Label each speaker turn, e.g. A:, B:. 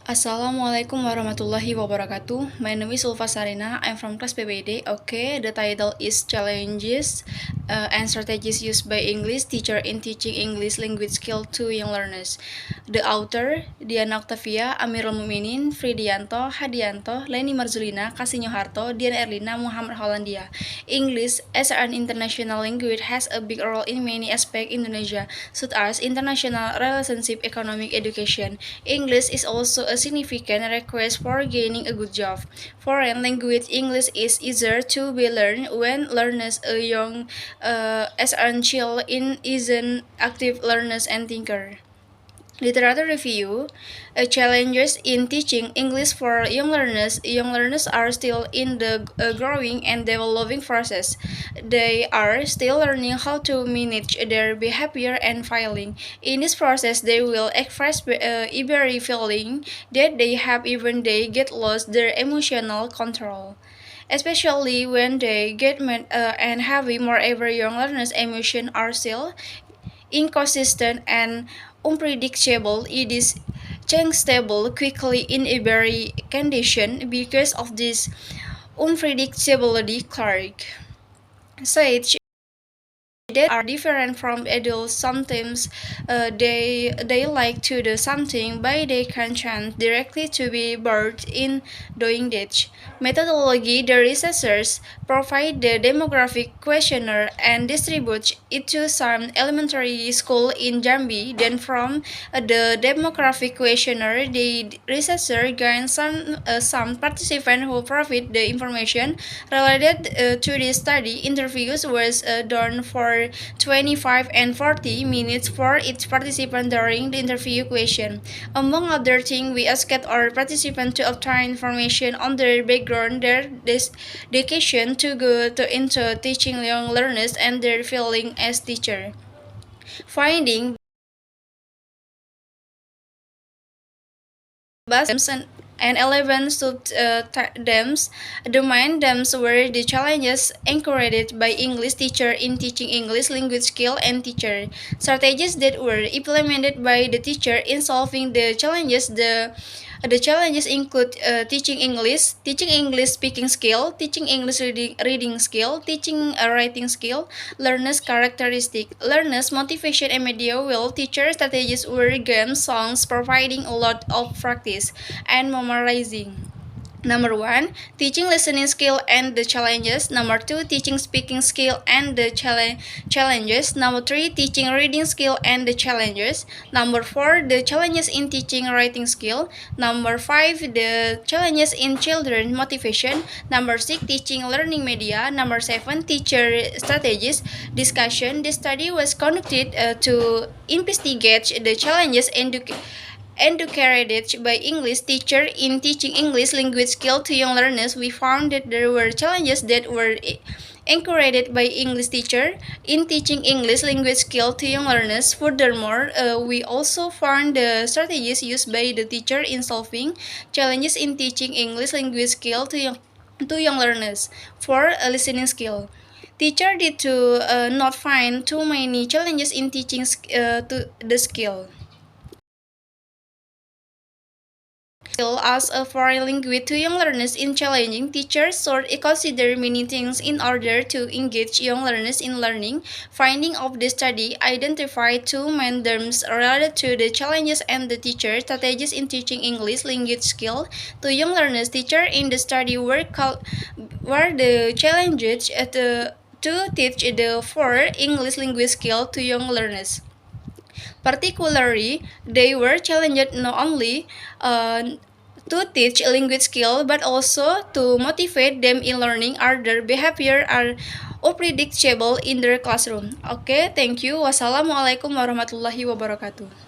A: Assalamualaikum warahmatullahi wabarakatuh. My name is Ulfa Sarina. I'm from class PBD. Okay, the title is Challenges and Strategies Used by English Teacher in Teaching English Language Skill to Young Learners. The author, Diana Octavia, Amirul Mukminin, Fridianto, Hadianto, Leni Marzulina, Kasinyo Harto, Dian Erlina, Muhammad Hollandia. English, as an international language, has a big role in many aspects in Indonesia, such as international relationship, economic, education. English is also a significant request for gaining a good job. Foreign language English is easier to be learned when learners are young, as an child in isn't active learners and thinker. Literature review, challenges in teaching English for young learners. Young learners are still in the growing and developing process. They are still learning how to manage their behavior and feeling. In this process, they will express every feeling that they have even they get lost their emotional control, especially when they get mad and heavy. Moreover, young learners' emotions are still inconsistent and unpredictable. It is changeable quickly in every condition. Because of this unpredictability, Clark said that are different from adults. Sometimes they like to do something, but they can chance directly to be bored in doing that. Methodology: the researchers provide the demographic questionnaire and distribute it to some elementary school in Jambi. Then from the demographic questionnaire, the researcher gained some participants who provide the information related to this study. Interviews was done for 25 and 40 minutes for each participant during the interview question. Among other things, we asked our participants to obtain information on their background, their dedication to go into teaching young learners, and their feeling as teacher. Finding and 11 sub-themes. The main themes were the challenges encouraged by English teacher in teaching English language skill and teacher strategies that were implemented by the teacher in solving the challenges. The challenges include teaching English speaking skill, teaching English reading skill, teaching writing skill, learners characteristic, learners motivation and media will. Teacher strategies were games, songs, providing a lot of practice and memorizing. Number 1, teaching listening skill and the challenges. Number 2, teaching speaking skill and the challenges. Number 3, teaching reading skill and the challenges. Number 4, the challenges in teaching writing skill. Number 5, the challenges in children motivation. Number 6, teaching learning media. Number 7, teacher strategies discussion. This study was conducted to investigate the challenges encouraged by English teacher in teaching English language skill to young learners. We found that there were challenges that were encouraged by English teacher in teaching English language skill to young learners. Furthermore, we also found the strategies used by the teacher in solving challenges in teaching English language skill to young learners. For a listening skill, teacher did to not find too many challenges in teaching to the skill. As a foreign language to young learners in challenging, teachers should consider many things in order to engage young learners in learning. Finding of the study identified two main terms related to the challenges and the teacher strategies in teaching English language skill to young learners. Teacher in the study were the challenges to teach the four English language skill to young learners. Particularly, they were challenged not only to teach language skill but also to motivate them in learning. Other behavior are unpredictable in their classroom. Okay, thank you. Wassalamualaikum warahmatullahi wabarakatuh.